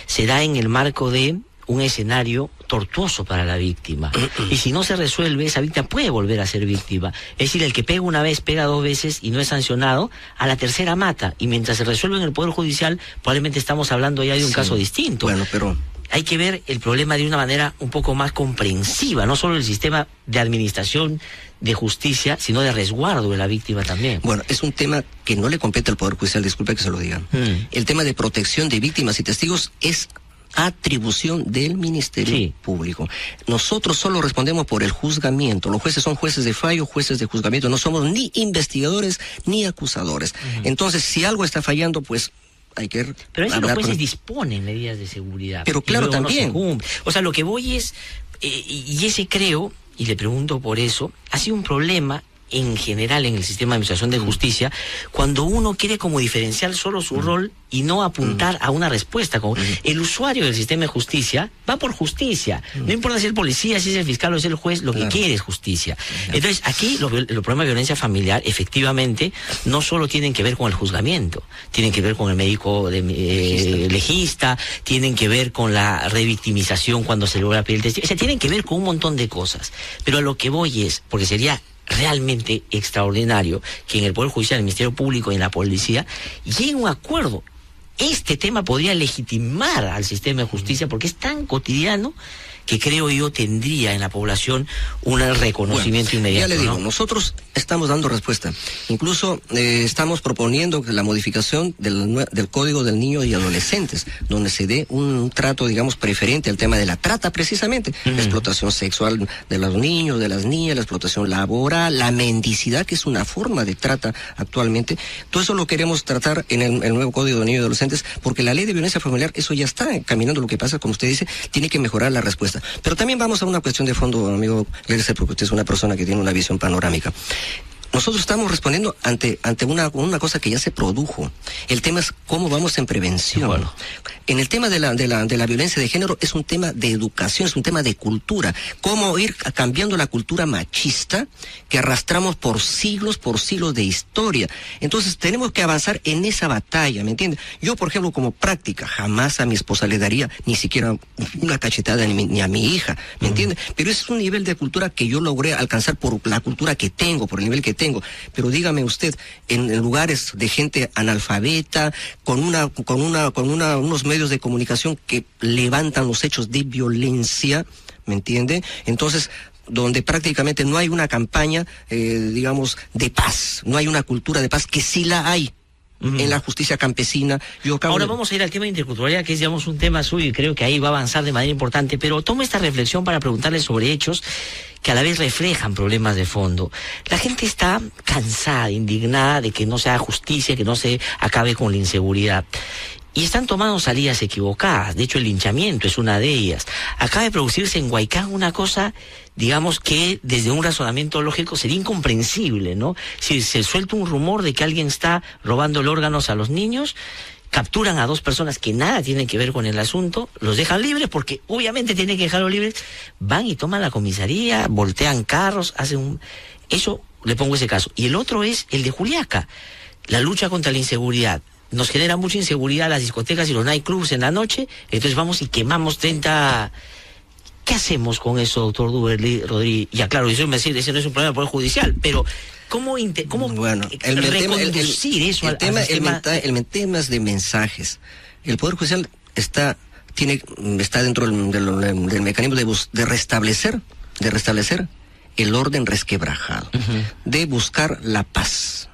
se da en el marco de un escenario tortuoso para la víctima. Y si no se resuelve, esa víctima puede volver a ser víctima. Es decir, el que pega una vez, pega dos veces y no es sancionado, a la tercera mata. Y mientras se resuelve en el Poder Judicial, probablemente estamos hablando ya de un caso distinto. Bueno, pero hay que ver el problema de una manera un poco más comprensiva, no solo el sistema de administración de justicia, sino de resguardo de la víctima también. Bueno, es un tema que no le compete al Poder Judicial, disculpe que se lo diga. El tema de protección de víctimas y testigos es atribución del Ministerio Público. Nosotros solo respondemos por el juzgamiento. Los jueces son jueces de fallo, jueces de juzgamiento. No somos ni investigadores ni acusadores. Entonces, si algo está fallando, pues hay que pero eso los jueces disponen medidas de seguridad. Pero claro, también. No, o sea, lo que voy es, y ese creo, y le pregunto por eso, ha sido un problema en general en el sistema de administración de justicia, cuando uno quiere como diferenciar solo su rol y no apuntar a una respuesta. Como el usuario del sistema de justicia va por justicia. No importa si es el policía, si es el fiscal o si es el juez, lo que quiere es justicia. Entonces, aquí los problemas de violencia familiar, efectivamente, no solo tienen que ver con el juzgamiento, tienen que ver con el médico legista, tienen que ver con la revictimización cuando se logra pedir el testigo. O sea, tienen que ver con un montón de cosas. Pero a lo que voy es, porque sería realmente extraordinario que en el Poder Judicial, en el Ministerio Público y en la policía llegue un acuerdo. Este tema podría legitimar al sistema de justicia porque es tan cotidiano que creo yo tendría en la población un reconocimiento inmediato. Ya le digo, nosotros estamos dando respuesta. Incluso estamos proponiendo la modificación del Código del Niño y Adolescentes, donde se dé un trato, digamos, preferente al tema de la trata, precisamente. La explotación sexual de los niños, de las niñas, la explotación laboral, la mendicidad, que es una forma de trata actualmente. Todo eso lo queremos tratar en el nuevo Código del Niño y Adolescentes, porque la ley de violencia familiar, eso ya está caminando. Lo que pasa, como usted dice, tiene que mejorar la respuesta. Pero también vamos a una cuestión de fondo, amigo Lerce, porque usted es una persona que tiene una visión panorámica. nosotros estamos respondiendo ante una cosa que ya se produjo. El tema es cómo vamos en prevención. Bueno. En el tema de la violencia de género es un tema de educación, es un tema de cultura. Cómo ir cambiando la cultura machista que arrastramos por siglos de historia. Entonces tenemos que avanzar en esa batalla, ¿me entiendes? Yo, por ejemplo, como práctica, jamás a mi esposa le daría ni siquiera una cachetada ni a mi hija, ¿me entiendes? Pero ese es un nivel de cultura que yo logré alcanzar por la cultura que tengo, por el nivel que tengo. Pero dígame usted, en lugares de gente analfabeta, con unos medios de comunicación que levantan los hechos de violencia, ¿me entiende? Entonces, donde prácticamente no hay una campaña, digamos, de paz, no hay una cultura de paz, que sí la hay. En la justicia campesina. Ahora vamos a ir al tema de interculturalidad, que es, digamos, un tema suyo, y creo que ahí va a avanzar de manera importante, pero tomo esta reflexión para preguntarle sobre hechos que a la vez reflejan problemas de fondo. La gente está cansada, indignada de que no se haga justicia, que no se acabe con la inseguridad. Y están tomando salidas equivocadas. De hecho, el linchamiento es una de ellas. Acaba de producirse en Huaycán una cosa, digamos, que desde un razonamiento lógico sería incomprensible, ¿no? Si se suelta un rumor de que alguien está robando órganos a los niños, capturan a 2 personas que nada tienen que ver con el asunto, los dejan libres, porque obviamente tienen que dejarlos libres, van y toman la comisaría, voltean carros, Eso, le pongo ese caso. Y el otro es el de Juliaca, la lucha contra la inseguridad. Nos genera mucha inseguridad las discotecas y los nightclubs en la noche, entonces vamos y quemamos 30... ¿Qué hacemos con eso, doctor Duverly Rodríguez? Ya, claro, ese no es un problema del Poder Judicial, pero ¿cómo bueno, reconducir eso al sistema? El tema es de mensajes. El Poder Judicial está dentro del mecanismo de restablecer el orden resquebrajado, de buscar la paz.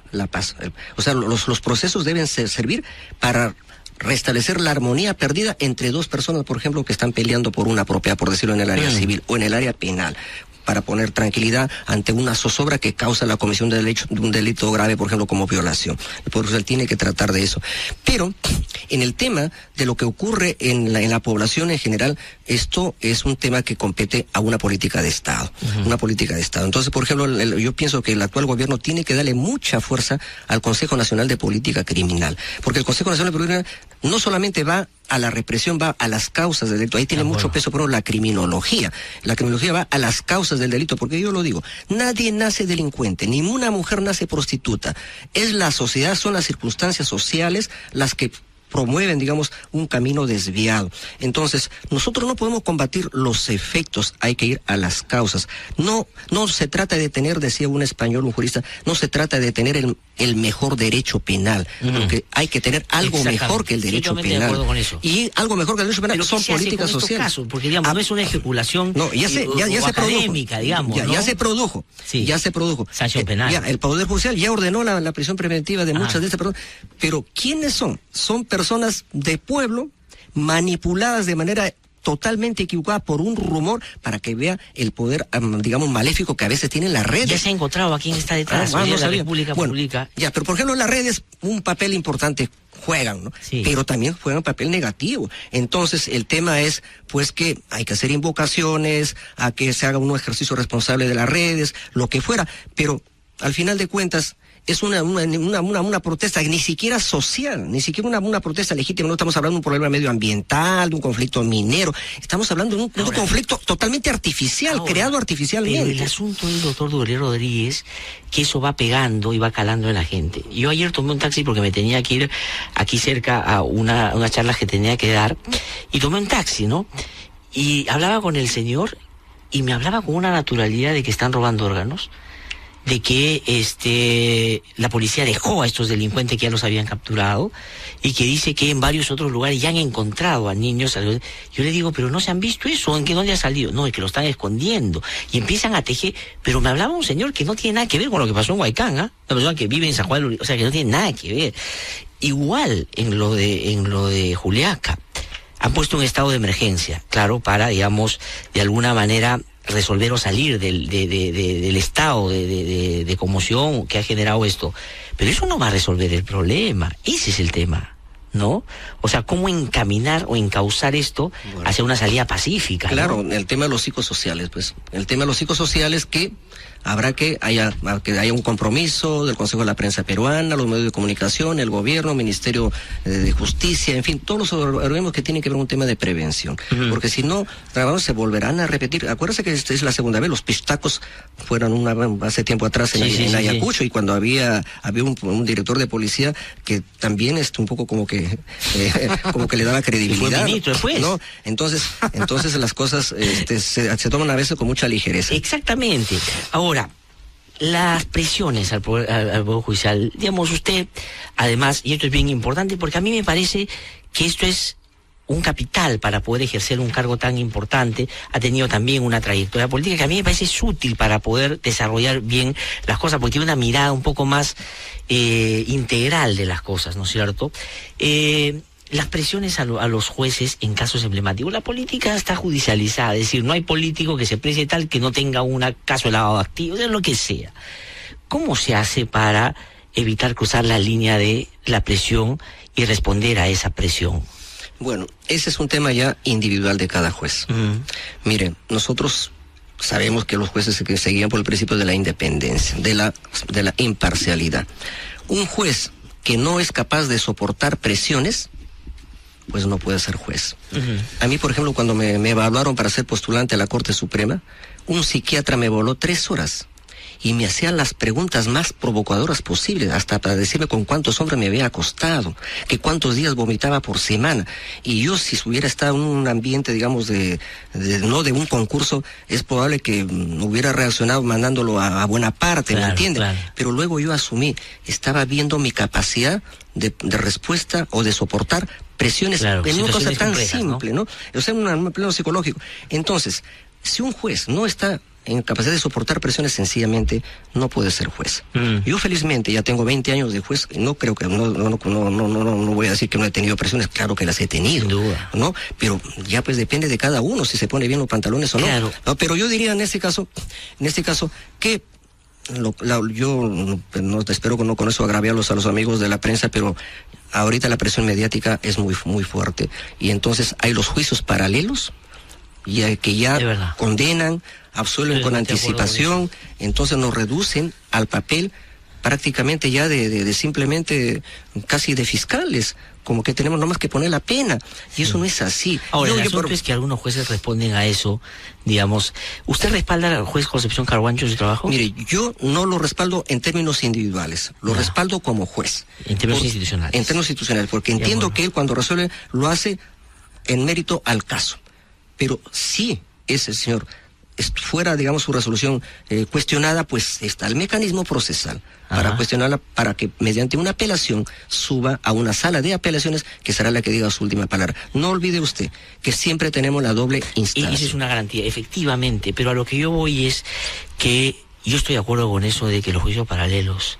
O sea, los procesos deben servir para restablecer la armonía perdida entre 2 personas, por ejemplo, que están peleando por una propiedad, por decirlo, en el área civil o en el área penal, para poner tranquilidad ante una zozobra que causa la comisión de un delito grave, por ejemplo, como violación. El Poder Judicial tiene que tratar de eso. Pero, en el tema de lo que ocurre en la población en general, esto es un tema que compete a una política de Estado. Una política de Estado. Entonces, por ejemplo, yo pienso que el actual gobierno tiene que darle mucha fuerza al Consejo Nacional de Política Criminal. Porque el Consejo Nacional de Política Criminal no solamente va a la represión, va a las causas del delito. Ahí tiene mucho peso, por ejemplo, la criminología. La criminología va a las causas del delito, porque yo lo digo, nadie nace delincuente, ninguna mujer nace prostituta. Es la sociedad, son las circunstancias sociales las que promueven, digamos, un camino desviado. Entonces, nosotros no podemos combatir los efectos, hay que ir a las causas. No se trata de tener, decía un español, un jurista, no se trata de tener el mejor derecho penal, porque hay que tener algo mejor que el derecho penal. De acuerdo con eso. Y algo mejor que el derecho penal. Pero son políticas sociales. Casos? Porque, digamos, no es una especulación académica, digamos. Ya se produjo. Sí. Ya se produjo. Sanción penal. El Poder Judicial ya ordenó la prisión preventiva de muchas de estas personas. Pero, ¿quiénes son? Son personas de pueblo manipuladas de manera totalmente equivocada por un rumor para que vea el poder, digamos, maléfico que a veces tienen las redes. Ya se ha encontrado a quién está detrás. No la República Pública. Ya, pero por ejemplo las redes un papel importante juegan, ¿no? Sí. Pero también juegan un papel negativo. Entonces el tema es, pues, que hay que hacer invocaciones, a que se haga un ejercicio responsable de las redes, lo que fuera, pero al final de cuentas es una protesta ni siquiera social, ni siquiera una protesta legítima. No estamos hablando de un problema medioambiental, de un conflicto minero. Estamos hablando de un conflicto totalmente artificial, creado artificialmente. Pero el asunto es, doctor Duverly Rodríguez, que eso va pegando y va calando en la gente. Yo ayer tomé un taxi porque me tenía que ir aquí cerca a una charla que tenía que dar, y tomé un taxi, ¿no? Y hablaba con el señor, y me hablaba con una naturalidad de que están robando órganos, de que la policía dejó a estos delincuentes que ya los habían capturado, y que dice que en varios otros lugares ya han encontrado a niños. Yo le digo, pero no se han visto eso, ¿dónde ha salido? No, es que lo están escondiendo, y empiezan a tejer. Pero me hablaba un señor que no tiene nada que ver con lo que pasó en Huaycán, una persona que vive en San Juan, o sea, que no tiene nada que ver. Igual en lo de Juliaca han puesto un estado de emergencia, claro, para, digamos, de alguna manera resolver o salir del estado de conmoción que ha generado esto. Pero eso no va a resolver el problema. Ese es el tema. ¿no? O sea, ¿cómo encaminar o encauzar esto hacia una salida pacífica? Claro, ¿no? el tema de los psicosociales, pues. El tema de los psicosociales que habrá que haya un compromiso del Consejo de la Prensa Peruana, los medios de comunicación, el gobierno, Ministerio de Justicia, en fin, todos los organismos que tienen que ver con un tema de prevención. Porque si no, se volverán a repetir. Acuérdense que esta es la segunda vez, los pistacos fueron hace tiempo atrás en Ayacucho, y cuando había un director de policía que también un poco como que le daba credibilidad. ¿No? Entonces las cosas se toman a veces con mucha ligereza. Exactamente. Ahora, las presiones al Poder Judicial, digamos usted, además, y esto es bien importante porque a mí me parece que esto es un capital para poder ejercer un cargo tan importante, ha tenido también una trayectoria política que a mí me parece útil para poder desarrollar bien las cosas, porque tiene una mirada un poco más integral de las cosas, ¿no es cierto? Las presiones a los jueces en casos emblemáticos. La política está judicializada, es decir, no hay político que se precie tal que no tenga un caso de lavado de activos, de lo que sea. ¿Cómo se hace para evitar cruzar la línea de la presión y responder a esa presión? Bueno, ese es un tema ya individual de cada juez. Mire, nosotros sabemos que los jueces se guían por el principio de la independencia, de la imparcialidad. Un juez que no es capaz de soportar presiones, pues no puede ser juez. A mí, por ejemplo, cuando me evaluaron para ser postulante a la Corte Suprema, un psiquiatra me voló 3 horas y me hacía las preguntas más provocadoras posibles, hasta para decirme con cuántos hombres me había acostado, que cuántos días vomitaba por semana. Y yo, si hubiera estado en un ambiente, digamos, no de un concurso, es probable que hubiera reaccionado mandándolo a buena parte, ¿me entiende? Claro. Pero luego yo asumí, estaba viendo mi capacidad de respuesta o de soportar presiones, en una cosa tan simple, ¿no? O sea, en un plano psicológico. Entonces, si un juez no está en capacidad de soportar presiones, sencillamente no puede ser juez. Yo felizmente ya tengo 20 años de juez, no creo que no voy a decir que no he tenido presiones, claro que las he tenido, sin duda, ¿no? Pero ya pues depende de cada uno si se pone bien los pantalones o no. Claro. No, pero yo diría en este caso que yo no espero que no con eso agraviarlos a los amigos de la prensa, pero ahorita la presión mediática es muy muy fuerte, y entonces hay los juicios paralelos que ya condenan, absuelven con anticipación, entonces nos reducen al papel prácticamente ya de simplemente casi de fiscales, como que tenemos nomás que poner la pena, y eso no es así. Ahora, el asunto es que algunos jueces responden a eso, digamos. ¿Usted respalda al juez Concepción Carhuancho en su trabajo? Mire, yo no lo respaldo en términos individuales, lo respaldo como juez. En términos institucionales. En términos institucionales, porque entiendo que él cuando resuelve lo hace en mérito al caso. Pero si ese señor fuera, digamos, su resolución cuestionada, pues está el mecanismo procesal para cuestionarla, para que mediante una apelación suba a una sala de apelaciones que será la que diga su última palabra. No olvide usted que siempre tenemos la doble instancia. Esa es una garantía, efectivamente, pero a lo que yo voy es que yo estoy de acuerdo con eso de que los juicios paralelos,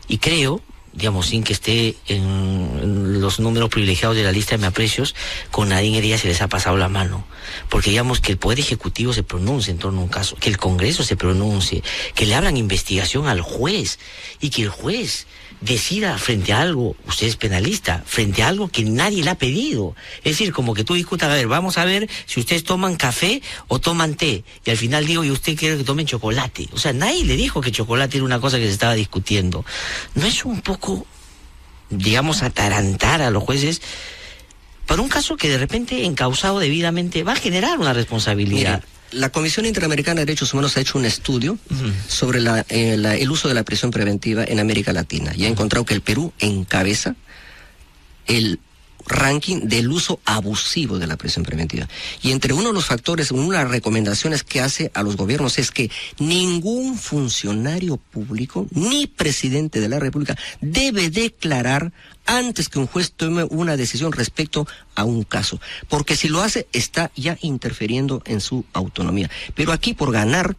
y creo, digamos, sin que esté en los números privilegiados de la lista de mis aprecios, con Nadine Heredia se les ha pasado la mano. Porque digamos que el Poder Ejecutivo se pronuncie en torno a un caso, que el Congreso se pronuncie, que le abran investigación al juez, y que el juez decida frente a algo, usted es penalista, frente a algo que nadie le ha pedido. Es decir, como que tú discutas, a ver, vamos a ver si ustedes toman café o toman té, y al final digo, y usted quiere que tomen chocolate. O sea, nadie le dijo que chocolate era una cosa que se estaba discutiendo. ¿No es un poco, digamos, atarantar a los jueces para un caso que de repente, encausado debidamente, va a generar una responsabilidad? Mire, la Comisión Interamericana de Derechos Humanos ha hecho un estudio sobre el uso de la prisión preventiva en América Latina, y ha encontrado que el Perú encabeza el ranking del uso abusivo de la prisión preventiva. Y entre uno de los factores, una de las recomendaciones que hace a los gobiernos es que ningún funcionario público, ni presidente de la República, debe declarar antes que un juez tome una decisión respecto a un caso, porque si lo hace está ya interfiriendo en su autonomía. Pero aquí, por ganar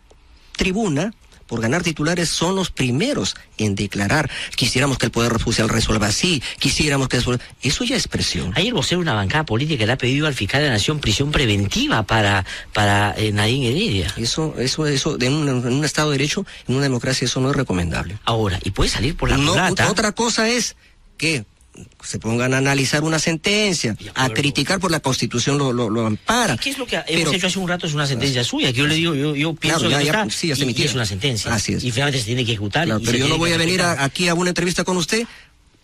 tribuna, por ganar titulares, son los primeros en declarar. Quisiéramos que el Poder Judicial resuelva así, quisiéramos que eso ya es presión. Ayer vocero de una bancada política le ha pedido al fiscal de la Nación prisión preventiva para Nadine Heredia. Eso en un Estado de Derecho, en una democracia, eso no es recomendable. Ahora, y puede salir por la culata. Otra cosa es que se pongan a analizar una sentencia, a criticar por la Constitución lo ampara. ¿Qué es lo que hemos hecho hace un rato? Es una sentencia suya, que yo le digo, yo pienso claro, que está, y es una sentencia. Así es. Y finalmente se tiene que ejecutar. Claro, pero yo no voy a venir aquí a una entrevista con usted.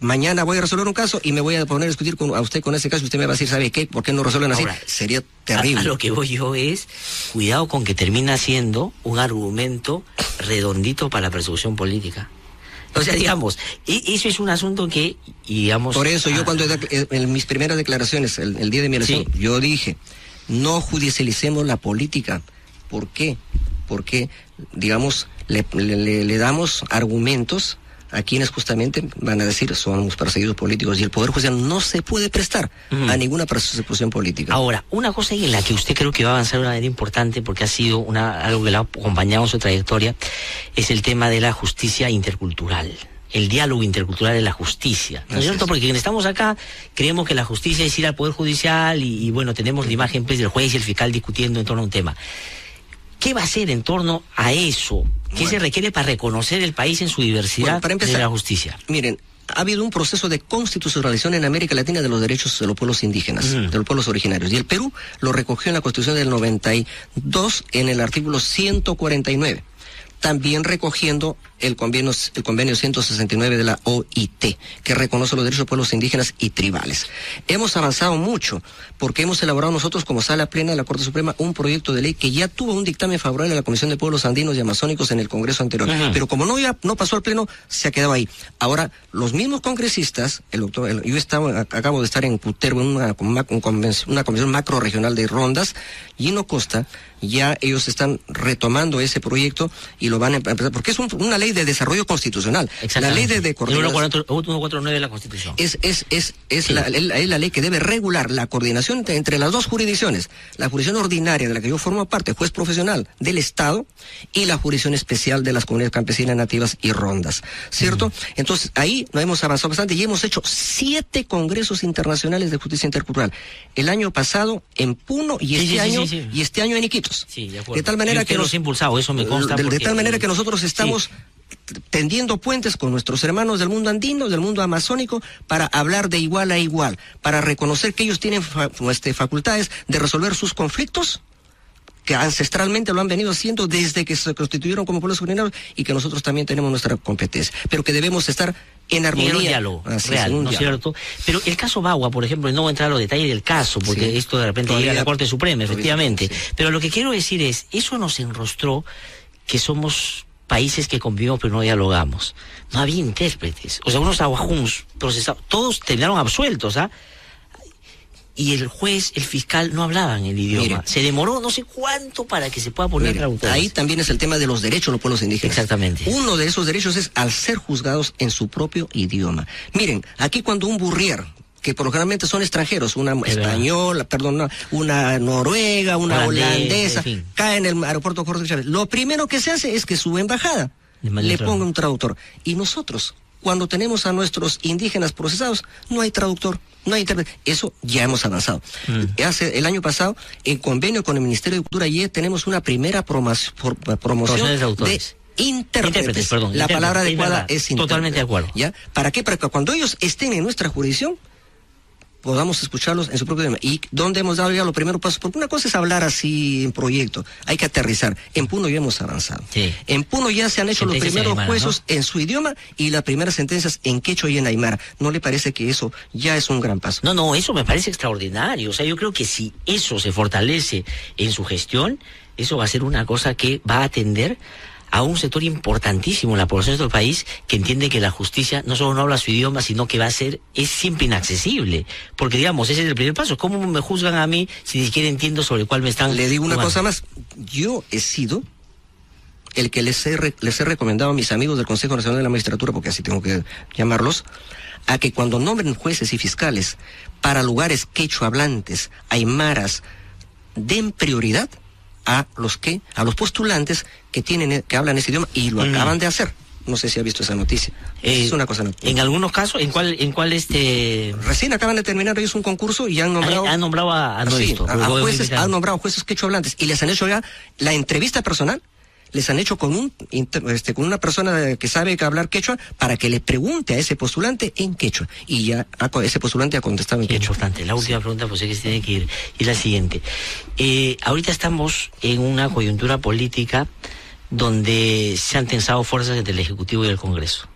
Mañana voy a resolver un caso y me voy a poner a discutir a usted con ese caso y usted me va a decir, ¿sabe qué? ¿Por qué no resuelven así? Ahora, sería terrible. A lo que voy yo es, cuidado con que termina siendo un argumento redondito para la persecución política. O sea, digamos, eso es un asunto que, digamos... Por eso yo cuando en mis primeras declaraciones, el día de mi elección, yo dije, no judicialicemos la política. ¿Por qué? Porque, digamos, le damos argumentos a quienes justamente van a decir somos perseguidos políticos, y el Poder Judicial no se puede prestar a ninguna persecución política. Ahora, una cosa en la que usted creo que va a avanzar de una manera importante, porque ha sido algo que le ha acompañado en su trayectoria, es el tema de la justicia intercultural. El diálogo intercultural de la justicia, ¿no es cierto? Porque quienes estamos acá creemos que la justicia es ir al Poder Judicial y bueno, tenemos la imagen pues, del juez y el fiscal discutiendo en torno a un tema. ¿Qué va a hacer en torno a eso? ¿Qué se requiere para reconocer el país en su diversidad para empezar, de la justicia? Miren, ha habido un proceso de constitucionalización en América Latina de los derechos de los pueblos indígenas, de los pueblos originarios. Y el Perú lo recogió en la Constitución del 92 en el artículo 149. También recogiendo el convenio 169 de la OIT, que reconoce los derechos de pueblos indígenas y tribales. Hemos avanzado mucho, porque hemos elaborado nosotros como Sala Plena de la Corte Suprema un proyecto de ley que ya tuvo un dictamen favorable a la Comisión de Pueblos Andinos y Amazónicos en el Congreso anterior. Pero como no pasó al Pleno, se ha quedado ahí. Ahora, los mismos congresistas, acabo de estar en Cutervo, en una convención macro regional de Rondas, y en Costa, ya ellos están retomando ese proyecto y lo van a empezar, porque es una ley de desarrollo constitucional. La ley de coordinación. 149 de la Constitución. Es la ley que debe regular la coordinación entre las dos jurisdicciones. La jurisdicción ordinaria de la que yo formo parte, juez profesional del Estado, y la jurisdicción especial de las comunidades campesinas, nativas y rondas. ¿Cierto? Entonces, ahí nos hemos avanzado bastante y hemos hecho 7 congresos internacionales de justicia intercultural. El año pasado en Puno y este año en Iquitos. Sí, de acuerdo. De tal manera que los impulsado, eso me consta. De tal manera que nosotros estamos tendiendo puentes con nuestros hermanos del mundo andino, del mundo amazónico, para hablar de igual a igual, para reconocer que ellos tienen facultades de resolver sus conflictos, que ancestralmente lo han venido haciendo desde que se constituyeron como pueblos originarios, y que nosotros también tenemos nuestra competencia, pero que debemos estar en armonía. En un diálogo real, ¿no es cierto? Pero el caso Bagua, por ejemplo, no voy a entrar a los detalles del caso, porque esto de repente llega a la Corte Suprema, efectivamente. Pero lo que quiero decir es, eso nos enrostró que somos países que convivimos pero no dialogamos. No había intérpretes. O sea, unos aguajuns procesados, todos terminaron absueltos, ¿ah? Y el juez, el fiscal no hablaban el idioma. Miren, se demoró no sé cuánto para que se pueda poner traductores. Ahí también es el tema de los derechos de los pueblos indígenas. Exactamente. Uno de esos derechos es al ser juzgados en su propio idioma. Miren, aquí cuando un burrier, que por lo generalmente son extranjeros, una española, una noruega, una holandesa, cae en el aeropuerto Jorge Chávez, lo primero que se hace es que su embajada le ponga un traductor. Y nosotros, cuando tenemos a nuestros indígenas procesados, no hay traductor, no hay intérprete. Eso ya hemos avanzado. El año pasado, en convenio con el Ministerio de Cultura, ya tenemos una primera promoción de intérpretes. La palabra adecuada es intérprete. Totalmente de acuerdo. ¿Ya? ¿Para qué? Para que cuando ellos estén en nuestra jurisdicción, podamos escucharlos en su propio idioma. ¿Y dónde hemos dado ya los primeros pasos? Porque una cosa es hablar así en proyecto, hay que aterrizar. En Puno ya hemos avanzado. Sí. En Puno ya se han hecho los primeros juicios, ¿no?, en su idioma, y las primeras sentencias en quechua y en aymara. ¿No le parece que eso ya es un gran paso? No, eso me parece extraordinario. O sea, yo creo que si eso se fortalece en su gestión, eso va a ser una cosa que va a atender a un sector importantísimo en la población de nuestro país, que entiende que la justicia no solo no habla su idioma, sino que es siempre inaccesible. Porque, digamos, ese es el primer paso. ¿Cómo me juzgan a mí si ni siquiera entiendo sobre cuál me están... Le digo una cosa más. Yo he sido el que les he recomendado a mis amigos del Consejo Nacional de la Magistratura, porque así tengo que llamarlos, a que cuando nombren jueces y fiscales para lugares quechua hablantes, aymaras, den prioridad a los postulantes que hablan ese idioma, y lo acaban de hacer. No sé si ha visto esa noticia. Es una cosa. En algunos casos, ¿en cuál Recién acaban de terminar ellos un concurso y han nombrado... Han nombrado han nombrado jueces quechua hablantes, y les han hecho ya la entrevista personal, les han hecho con una persona que sabe hablar quechua para que le pregunte a ese postulante en quechua. Y ya ese postulante ha contestado en quechua. Importante. La última pregunta, pues es que se tiene que ir. Y la siguiente. Ahorita estamos en una coyuntura política donde se han tensado fuerzas entre el Ejecutivo y el Congreso.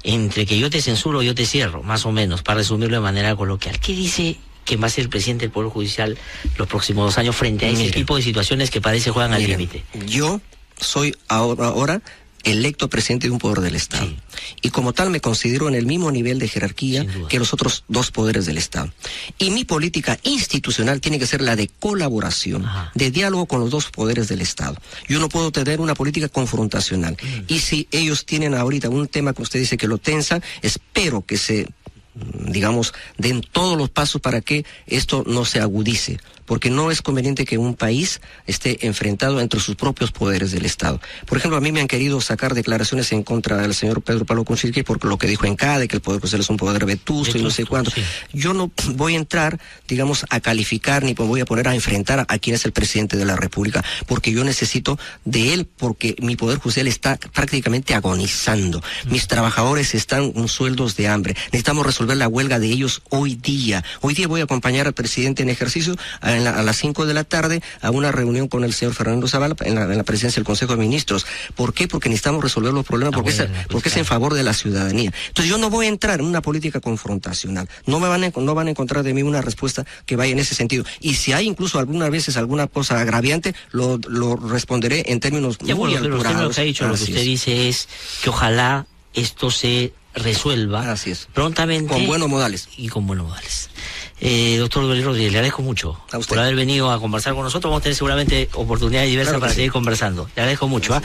Entre que yo te censuro, yo te cierro, más o menos, para resumirlo de manera coloquial. ¿Qué dice que va a ser el presidente del Poder Judicial los próximos 2 años frente a ese tipo de situaciones que parece juegan al límite? Yo soy ahora electo presidente de un poder del Estado. Sí. Y como tal me considero en el mismo nivel de jerarquía que los otros 2 poderes del Estado. Y mi política institucional tiene que ser la de colaboración, de diálogo con los 2 poderes del Estado. Yo no puedo tener una política confrontacional. Y si ellos tienen ahorita un tema que usted dice que lo tensa, espero que se, digamos, den todos los pasos para que esto no se agudice, porque no es conveniente que un país esté enfrentado entre sus propios poderes del Estado. Por ejemplo, a mí me han querido sacar declaraciones en contra del señor Pedro Pablo Kuczynski por lo que dijo en CADE, que el Poder Judicial es un poder vetusto y no sé cuánto. Sí. Yo no voy a entrar, digamos, a calificar ni voy a poner a enfrentar a quien es el presidente de la República, porque yo necesito de él, porque mi Poder Judicial está prácticamente agonizando. Mis trabajadores están con sueldos de hambre. Necesitamos resolver la huelga de ellos hoy día. Hoy día voy a acompañar al presidente en ejercicio a las 5 de la tarde a una reunión con el señor Fernando Zavala en la presidencia del Consejo de Ministros. ¿Por qué? Porque necesitamos resolver los problemas, porque es en favor de la ciudadanía. Entonces yo no voy a entrar en una política confrontacional. No van a encontrar de mí una respuesta que vaya en ese sentido. Y si hay incluso algunas veces alguna cosa agraviante, lo responderé en términos muy alturados. Lo que ha dicho, lo que usted dice es que ojalá esto se resuelva prontamente. Con buenos modales. Y con buenos modales. Doctor Duvalín Rodríguez, le agradezco mucho por haber venido a conversar con nosotros. Vamos a tener seguramente oportunidades diversas para seguir conversando. Le agradezco mucho.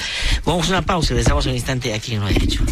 Vamos a una pausa y regresamos en un instante aquí en No Hay Derecho.